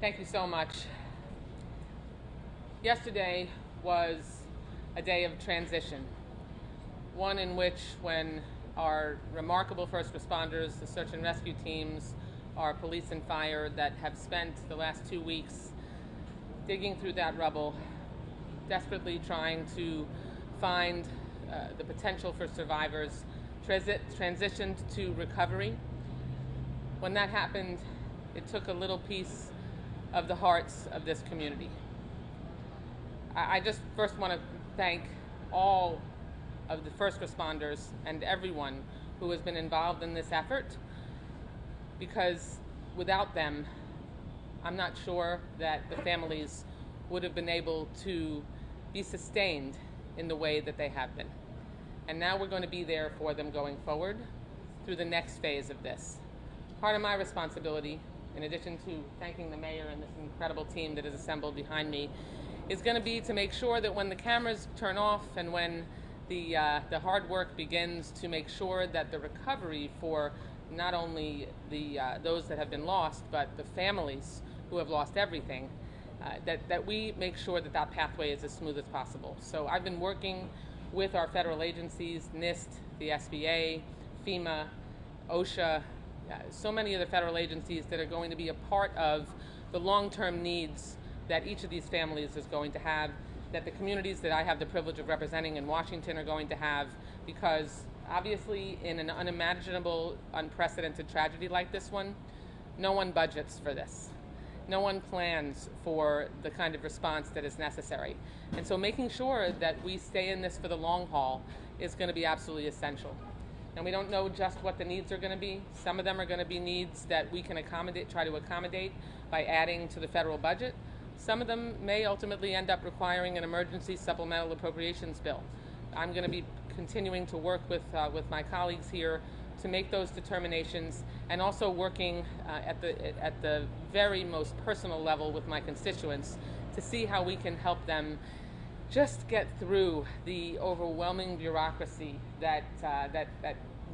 Thank you so much. Yesterday was a day of transition, one in which when our remarkable first responders, the search and rescue teams, our police and fire that have spent the last 2 weeks digging through that rubble, desperately trying to find the potential for survivors, transitioned to recovery. When that happened, it took a little piece of the hearts of this community. I just first want to thank all of the first responders and everyone who has been involved in this effort, because without them, I'm not sure that the families would have been able to be sustained in the way that they have been. And now we're going to be there for them going forward through the next phase of this. Part of my responsibility, in addition to thanking the mayor and this incredible team that is assembled behind me, is going to be to make sure that when the cameras turn off and when the hard work begins, to make sure that the recovery for not only those that have been lost, but the families who have lost everything, that we make sure that that pathway is as smooth as possible. So I've been working with our federal agencies, NIST, the SBA, FEMA, OSHA, so many of the federal agencies that are going to be a part of the long-term needs that each of these families is going to have, that the communities that I have the privilege of representing in Washington are going to have, because obviously in an unimaginable, unprecedented tragedy like this one, no one budgets for this. No one plans for the kind of response that is necessary. And so making sure that we stay in this for the long haul is going to be absolutely essential. And we don't know just what the needs are going to be. Some of them are going to be needs that we can try to accommodate by adding to the federal budget. Some of them may ultimately end up requiring an emergency supplemental appropriations bill. I'm going to be continuing to work with my colleagues here to make those determinations, and also working at the very most personal level with my constituents to see how we can help them just get through the overwhelming bureaucracy that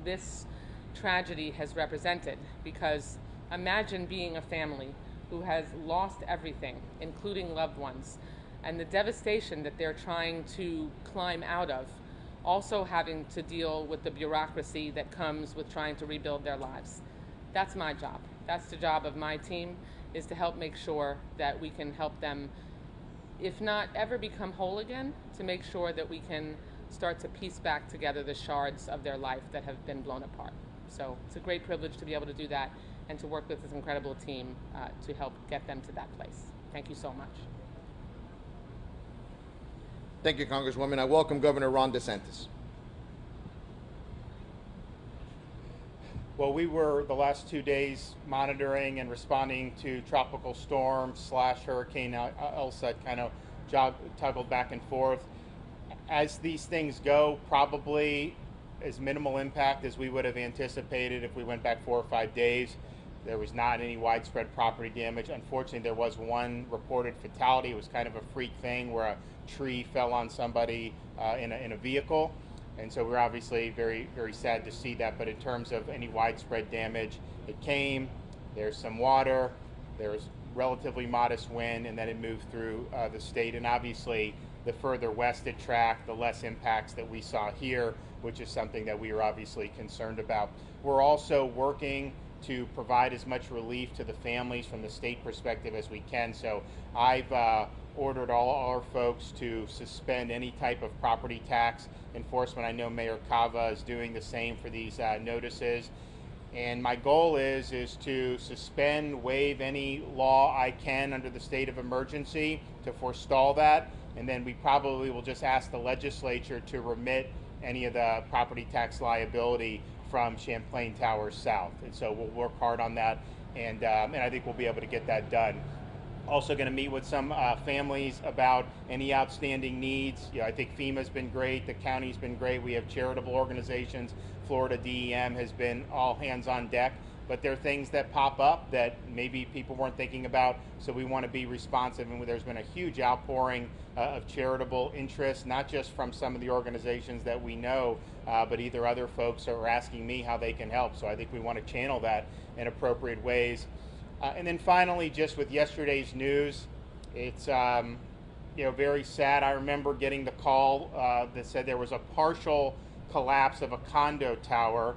this tragedy has represented. Because imagine being a family who has lost everything, including loved ones, and the devastation that they're trying to climb out of, also having to deal with the bureaucracy that comes with trying to rebuild their lives. That's my job. That's the job of my team, is to help make sure that we can help them, if not ever become whole again, to make sure that we can start to piece back together the shards of their life that have been blown apart. So it's a great privilege to be able to do that and to work with this incredible team to help get them to that place. Thank you so much. Thank you, Congresswoman. I welcome Governor Ron DeSantis. Well, we were the last 2 days monitoring and responding to tropical storm / Hurricane Elsa, kind of toggled back and forth. As these things go, probably as minimal impact as we would have anticipated if we went back 4 or 5 days. There was not any widespread property damage. Unfortunately, there was one reported fatality. It was kind of a freak thing where a tree fell on somebody in a vehicle. And so we're obviously very, very sad to see that. But in terms of any widespread damage, it came, there's some water, there's relatively modest wind, and then it moved through the state. And obviously, the further west it tracked, the less impacts that we saw here, which is something that we are obviously concerned about. We're also working to provide as much relief to the families from the state perspective as we can. So I've ordered all our folks to suspend any type of property tax enforcement. I know Mayor Cava is doing the same for these notices. And my goal is to suspend, waive any law I can under the state of emergency to forestall that. And then we probably will just ask the legislature to remit any of the property tax liability from Champlain Towers South. And so we'll work hard on that, and I think we'll be able to get that done. Also going to meet with some families about any outstanding needs. I think FEMA's been great, the county's been great, we have charitable organizations, Florida DEM has been all hands on deck, but there are things that pop up that maybe people weren't thinking about, so we want to be responsive. And there's been a huge outpouring of charitable interest, not just from some of the organizations that we know, but either other folks are asking me how they can help. So I think we want to channel that in appropriate ways. And then finally, just with yesterday's news, it's very sad. I remember getting the call that said there was a partial collapse of a condo tower,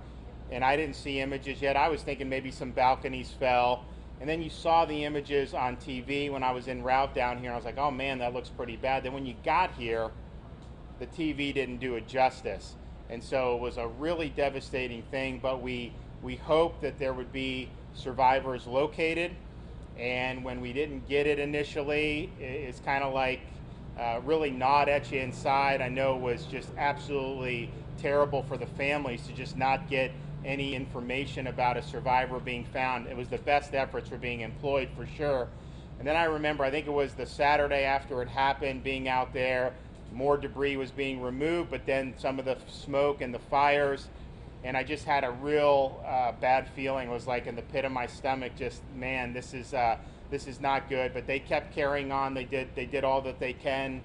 and I didn't see images yet. I was thinking maybe some balconies fell. And then you saw the images on TV when I was en route down here, and I was like, oh man, that looks pretty bad. Then when you got here, the TV didn't do it justice. And so it was a really devastating thing, but we hoped that there would be survivors located. And when we didn't get it initially, it's kind of like really gnawed at you inside. I know it was just absolutely terrible for the families to just not get any information about a survivor being found. It was the best efforts were being employed for sure. And then I remember, I think it was the Saturday after it happened, being out there, more debris was being removed, but then some of the smoke and the fires, and I just had a real bad feeling. It was like in the pit of my stomach, just, man, this is not good. But they kept carrying on. They did all that they can.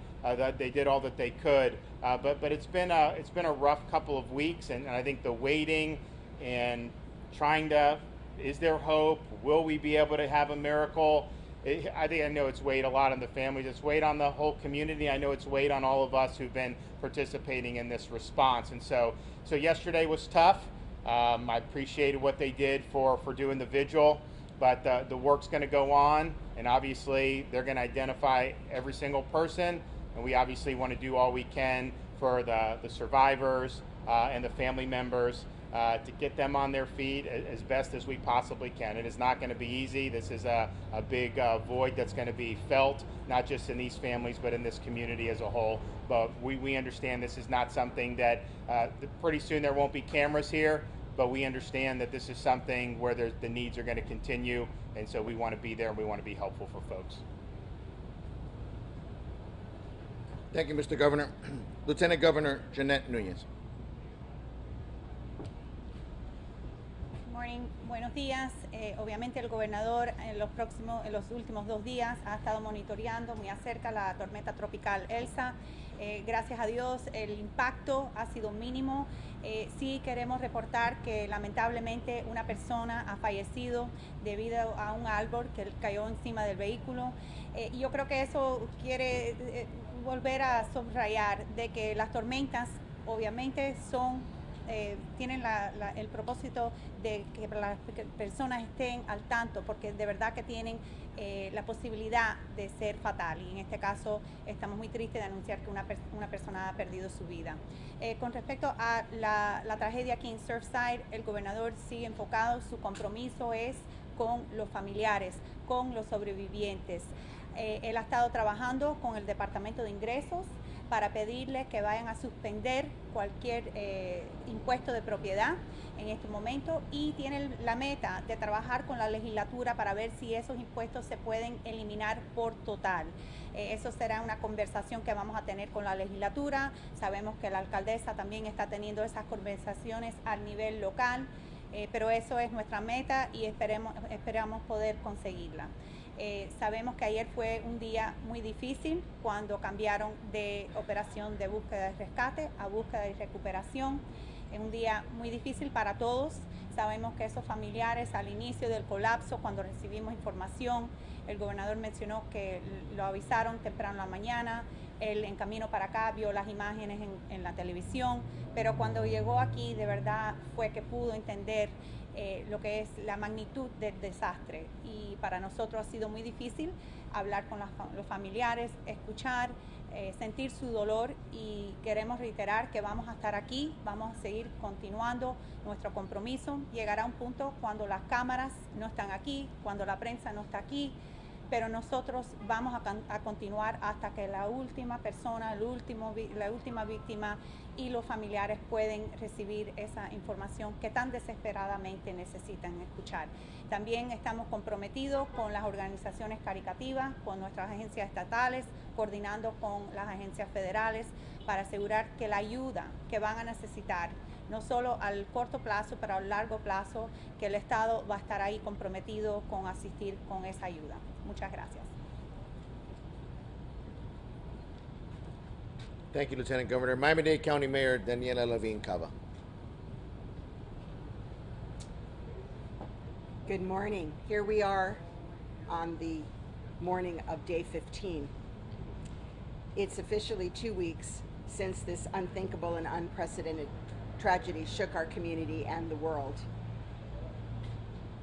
They did all that they could. But it's been a rough couple of weeks, and I think the waiting and trying to, is there hope? Will we be able to have a miracle? I know it's weighed a lot on the families. It's weighed on the whole community. I know it's weighed on all of us who've been participating in this response. And so yesterday was tough. I appreciated what they did for doing the vigil, but the work's going to go on, and obviously they're going to identify every single person, and we obviously want to do all we can for the survivors and the family members to get them on their feet as best as we possibly can. It is not going to be easy. This is a big void that's going to be felt, not just in these families, but in this community as a whole. But we understand this is not something that, pretty soon there won't be cameras here, but we understand that this is something where the needs are going to continue, and so we want to be there and we want to be helpful for folks. Thank you, Mr. Governor. Lieutenant Governor Jeanette Núñez. Buenos días. Obviamente el gobernador en los últimos 2 días ha estado monitoreando muy acerca la tormenta tropical Elsa. Gracias a Dios el impacto ha sido mínimo. Sí queremos reportar que lamentablemente una persona ha fallecido debido a un árbol que cayó encima del vehículo. Y yo creo que eso quiere volver a subrayar de que las tormentas obviamente tienen el propósito de que las personas estén al tanto, porque de verdad que tienen la posibilidad de ser fatal, y en este caso estamos muy tristes de anunciar que una persona ha perdido su vida. Con respecto a la tragedia aquí en Surfside, el gobernador sigue enfocado, su compromiso es con los familiares, con los sobrevivientes. Él ha estado trabajando con el Departamento de Ingresos para pedirle que vayan a suspender cualquier impuesto de propiedad en este momento, y tiene la meta de trabajar con la legislatura para ver si esos impuestos se pueden eliminar por total. Eso será una conversación que vamos a tener con la legislatura. Sabemos que la alcaldesa también está teniendo esas conversaciones a nivel local, pero eso es nuestra meta y esperamos poder conseguirla. Sabemos que ayer fue un día muy difícil cuando cambiaron de operación de búsqueda y rescate a búsqueda y recuperación. Es un día muy difícil para todos. Sabemos que esos familiares al inicio del colapso, cuando recibimos información, el gobernador mencionó que lo avisaron temprano en la mañana. Él en camino para acá vio las imágenes en la televisión, pero cuando llegó aquí de verdad fue que pudo entender lo que es la magnitud del desastre, y para nosotros ha sido muy difícil hablar con los familiares, escuchar, sentir su dolor, y queremos reiterar que vamos a estar aquí, vamos a seguir continuando nuestro compromiso. Llegará un punto cuando las cámaras no están aquí, cuando la prensa no está aquí, pero nosotros vamos a continuar hasta que la última persona, la última víctima y los familiares pueden recibir esa información que tan desesperadamente necesitan escuchar. También estamos comprometidos con las organizaciones caritativas, con nuestras agencias estatales, coordinando con las agencias federales para asegurar que la ayuda que van a necesitar, no solo al corto plazo, pero al largo plazo, que el Estado va a estar ahí comprometido con asistir con esa ayuda. Muchas gracias. Thank you, Lieutenant Governor. Miami-Dade County Mayor Daniela Levine Cava. Good morning. Here we are on the morning of day 15. It's officially 2 weeks since this unthinkable and unprecedented tragedy shook our community and the world.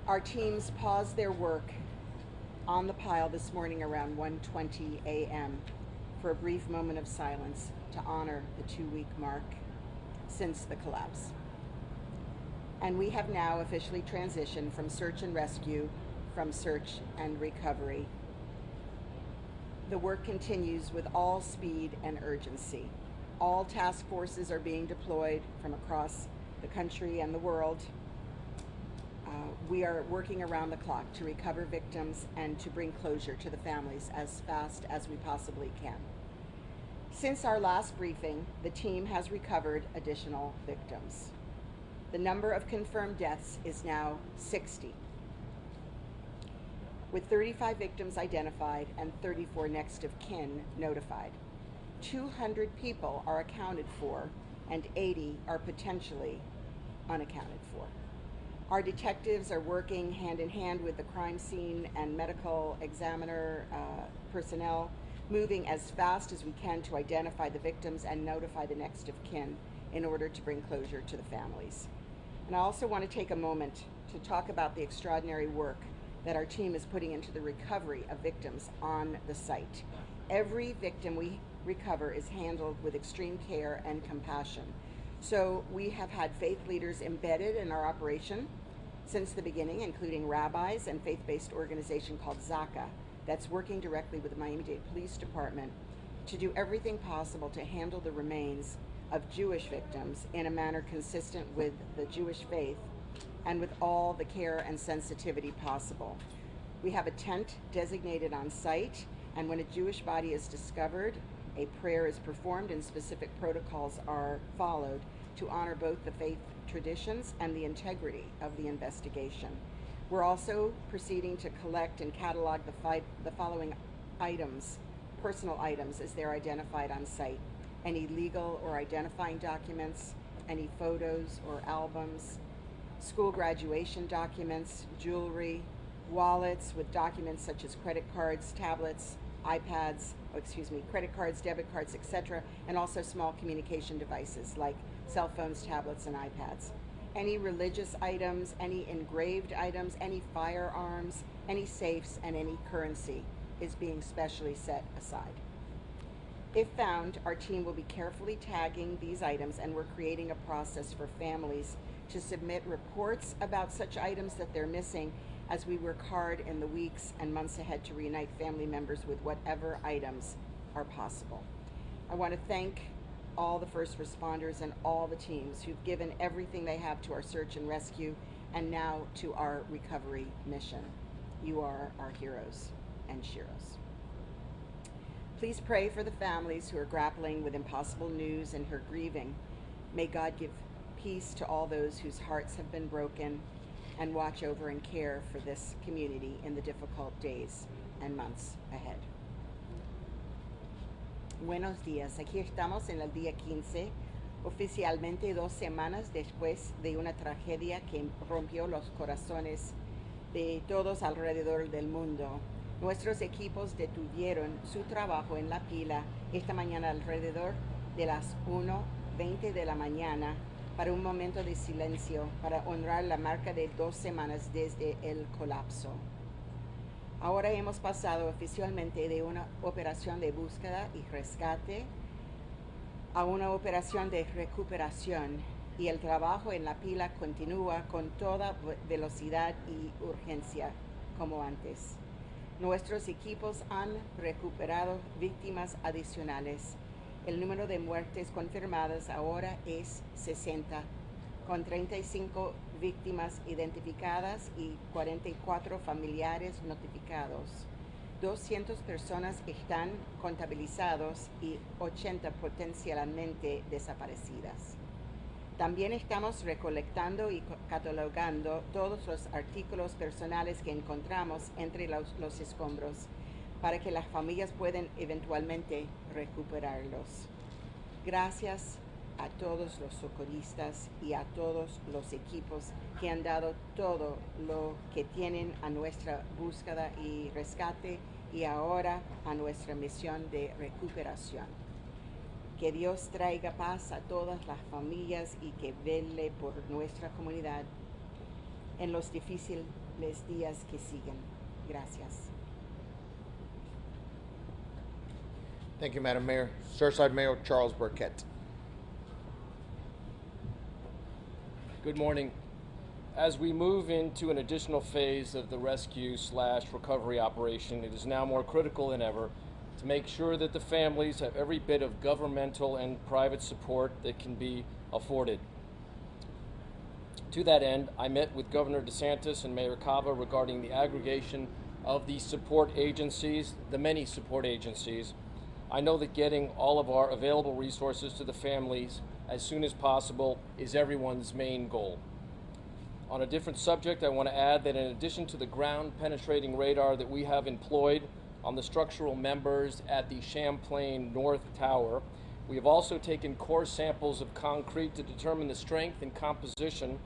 Our teams paused their work on the pile this morning around 1:20 a.m. for a brief moment of silence to honor the 2-week mark since the collapse. And we have now officially transitioned from search and rescue, from search and recovery. The work continues with all speed and urgency. All task forces are being deployed from across the country and the world. We are working around the clock to recover victims and to bring closure to the families as fast as we possibly can. Since our last briefing, the team has recovered additional victims. The number of confirmed deaths is now 60, with 35 victims identified and 34 next of kin notified. 200 people are accounted for and 80 are potentially unaccounted for. Our detectives are working hand in hand with the crime scene and medical examiner personnel, moving as fast as we can to identify the victims and notify the next of kin in order to bring closure to the families. And I also want to take a moment to talk about the extraordinary work that our team is putting into the recovery of victims on the site. Every victim we recover is handled with extreme care and compassion. So we have had faith leaders embedded in our operation since the beginning, including rabbis and faith-based organization called Zaka that's working directly with the Miami-Dade Police Department to do everything possible to handle the remains of Jewish victims in a manner consistent with the Jewish faith and with all the care and sensitivity possible. We have a tent designated on site, and when a Jewish body is discovered, a prayer is performed and specific protocols are followed to honor both the faith traditions and the integrity of the investigation. We're also proceeding to collect and catalog the following items, personal items, as they're identified on site. Any legal or identifying documents, any photos or albums, school graduation documents, jewelry, wallets with documents such as credit cards, tablets, iPads, credit cards, debit cards, etc., and also small communication devices like cell phones, tablets, and iPads. Any religious items, any engraved items, any firearms, any safes, and any currency is being specially set aside. If found, our team will be carefully tagging these items, and we're creating a process for families to submit reports about such items that they're missing as we work hard in the weeks and months ahead to reunite family members with whatever items are possible. I want to thank all the first responders and all the teams who've given everything they have to our search and rescue and now to our recovery mission. You are our heroes and sheroes. Please pray for the families who are grappling with impossible news and who are grieving. May God give peace to all those whose hearts have been broken, and watch over and care for this community in the difficult days and months ahead. Buenos días, aquí estamos en el día 15, oficialmente 2 semanas después de una tragedia que rompió los corazones de todos alrededor del mundo. Nuestros equipos detuvieron su trabajo en la pila esta mañana alrededor de las 1:20 de la mañana para un momento de silencio para honrar la marca de 2 semanas desde el colapso. Ahora hemos pasado oficialmente de una operación de búsqueda y rescate a una operación de recuperación, y el trabajo en la pila continúa con toda velocidad y urgencia como antes. Nuestros equipos han recuperado víctimas adicionales. El número de muertes confirmadas ahora es 60, con 35 víctimas identificadas y 44 familiares notificados. 200 personas están contabilizados y 80 potencialmente desaparecidas. También estamos recolectando y catalogando todos los artículos personales que encontramos entre los escombros para que las familias puedan eventualmente recuperarlos. Gracias a todos los socorristas y a todos los equipos que han dado todo lo que tienen a nuestra búsqueda y rescate y ahora a nuestra misión de recuperación. Que Dios traiga paz a todas las familias y que vele por nuestra comunidad en los difíciles días que siguen. Gracias. Thank you, Madam Mayor. Surfside Mayor Charles Burkett. Good morning. As we move into an additional phase of the rescue/recovery operation, it is now more critical than ever to make sure that the families have every bit of governmental and private support that can be afforded. To that end, I met with Governor DeSantis and Mayor Cava regarding the aggregation of the support agencies, the many support agencies. I know that getting all of our available resources to the families as soon as possible is everyone's main goal. On a different subject, I want to add that in addition to the ground-penetrating radar that we have employed on the structural members at the Champlain North Tower, we have also taken core samples of concrete to determine the strength and composition,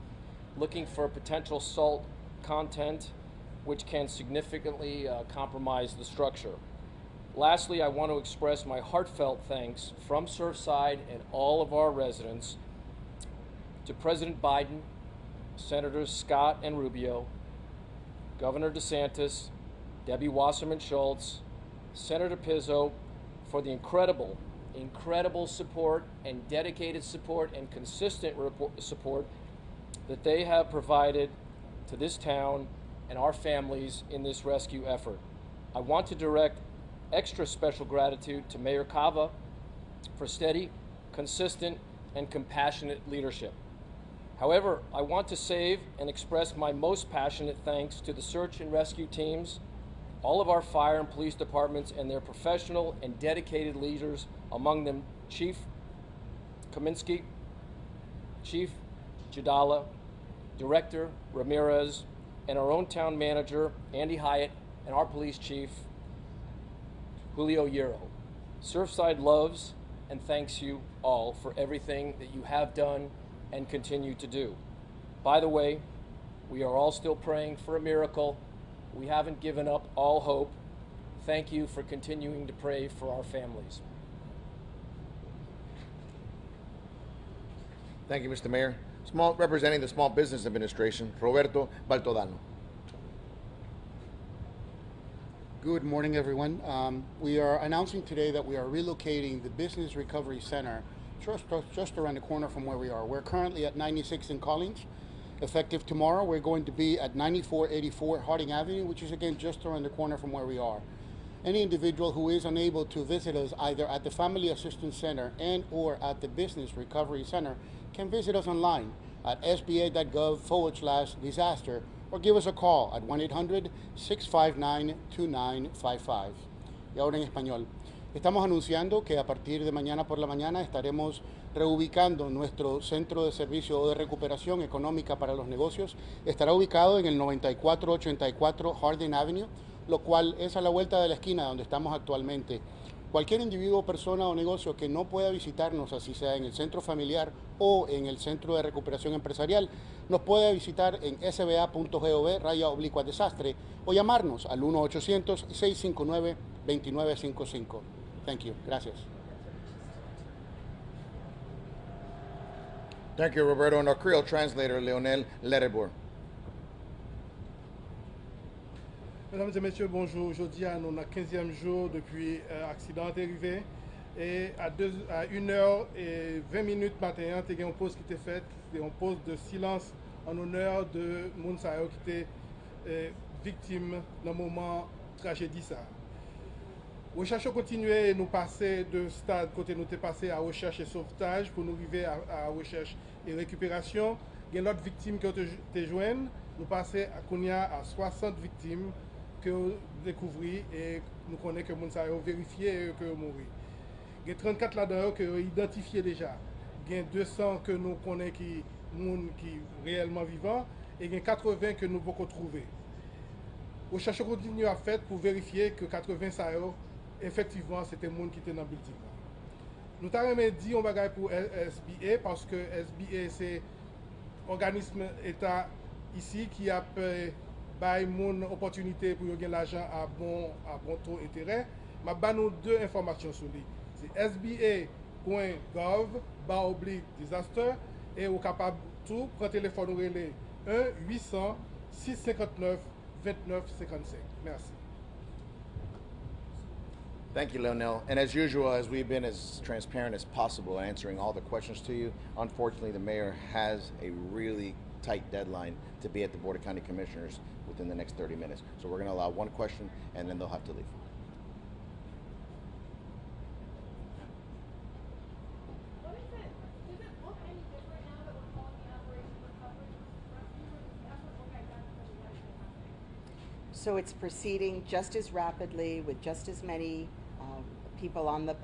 looking for potential salt content which can significantly compromise the structure. Lastly, I want to express my heartfelt thanks from Surfside and all of our residents to President Biden, Senators Scott and Rubio, Governor DeSantis, Debbie Wasserman Schultz, Senator Pizzo for the incredible support and dedicated support and consistent support that they have provided to this town and our families in this rescue effort. I want to direct extra special gratitude to Mayor Cava for steady, consistent, and compassionate leadership. However, I want to save and express my most passionate thanks to the search and rescue teams, all of our fire and police departments, and their professional and dedicated leaders, among them Chief Kaminsky, Chief Jadala, Director Ramirez, and our own town manager, Andy Hyatt, and our police chief, Julio Hierro. Surfside loves and thanks you all for everything that you have done and continue to do. By the way, we are all still praying for a miracle. We haven't given up all hope. Thank you for continuing to pray for our families. Thank you, Mr. Mayor. Representing the Small Business Administration, Roberto Baltodano. Good morning, everyone. We are announcing today that we are relocating the Business Recovery Center just around the corner from where we are. We're currently at 96 in Collins. Effective tomorrow, we're going to be at 9484 Harding Avenue, which is again just around the corner from where we are. Any individual who is unable to visit us either at the Family Assistance Center and or at the Business Recovery Center can visit us online at sba.gov/disaster or give us a call at 1-800-659-2955. Y ahora en español. Estamos anunciando que a partir de mañana por la mañana estaremos reubicando nuestro centro de servicio de recuperación económica para los negocios. Estará ubicado en el 9484 Harding Avenue, lo cual es a la vuelta de la esquina donde estamos actualmente. Cualquier individuo, persona o negocio que no pueda visitarnos, así sea en el centro familiar o en el centro de recuperación empresarial, nos puede visitar en sba.gov/desastre o llamarnos al 1-800-659-2955. Thank you. Gracias. Thank you, Roberto. And our Creole translator, Leonel Lerebourg. Mesdames et messieurs, bonjour. Aujourd'hui, nous sommes au 15e jour depuis l'accident est arrivé. Et à 1h20 matin, il y a une pause qui était faite. C'était une pause de silence en honneur de Mounsayo qui était victime dans le moment de tragédie. Recherche continuait, nous passer de stade côté nous passé à recherche et sauvetage pour nous arriver à recherche et récupération. Il y a une autre victime qui a été jointe. Nous passons à 60 victimes que nous découvrons et nous connaissons que nous avons vérifié et que nous mourons. Il y a 34 là-dedans que nous avons identifié déjà. Il y a 200 que nous connaissons qui sont réellement vivants et il y a 80 que nous pouvons trouver. La recherche continue à faire pour vérifier que 80 ça effectivement c'était les gens qui étaient dans le building. Nous avons dit un bagage pour SBA parce que SBA c'est organisme État ici qui a bay moun opportunité pour yon gen l'argent à bon taux d'intérêt. Ma ba nou deux informations sur lui. C'est sba.gov/disaster et ou capable tout prendre téléphone ou relé 1-800-659-2955. Merci. Thank you, Lionel. And as usual, as we've been as transparent as possible answering all the questions to you, unfortunately, the mayor has a really tight deadline to be at the Board of County Commissioners within the next 30 minutes. So we're going to allow one question, and then they'll have to leave. Does it look any different now that we're calling the operation recovery versus rescue, or does the effort look identical to what has been happening? So it's proceeding just as rapidly with just as many people on the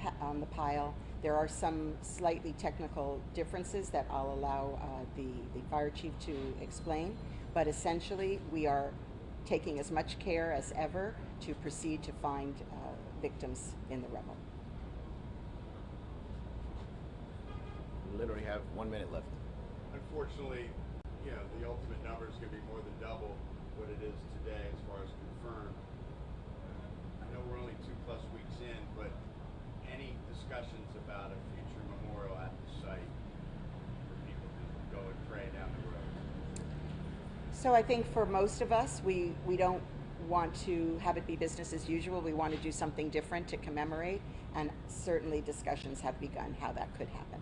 pile. There are some slightly technical differences that I'll allow the fire chief to explain, but essentially we are taking as much care as ever to proceed to find victims in the rubble. We literally have 1 minute left. Unfortunately, the ultimate number is going to be more than double what it is today as far as confirmed. I know we're only 2+ weeks in, but any discussions about a future memorial at the site for people to go and pray down the road? So I think for most of us, we don't want to have it be business as usual. We want to do something different to commemorate, and certainly discussions have begun how that could happen.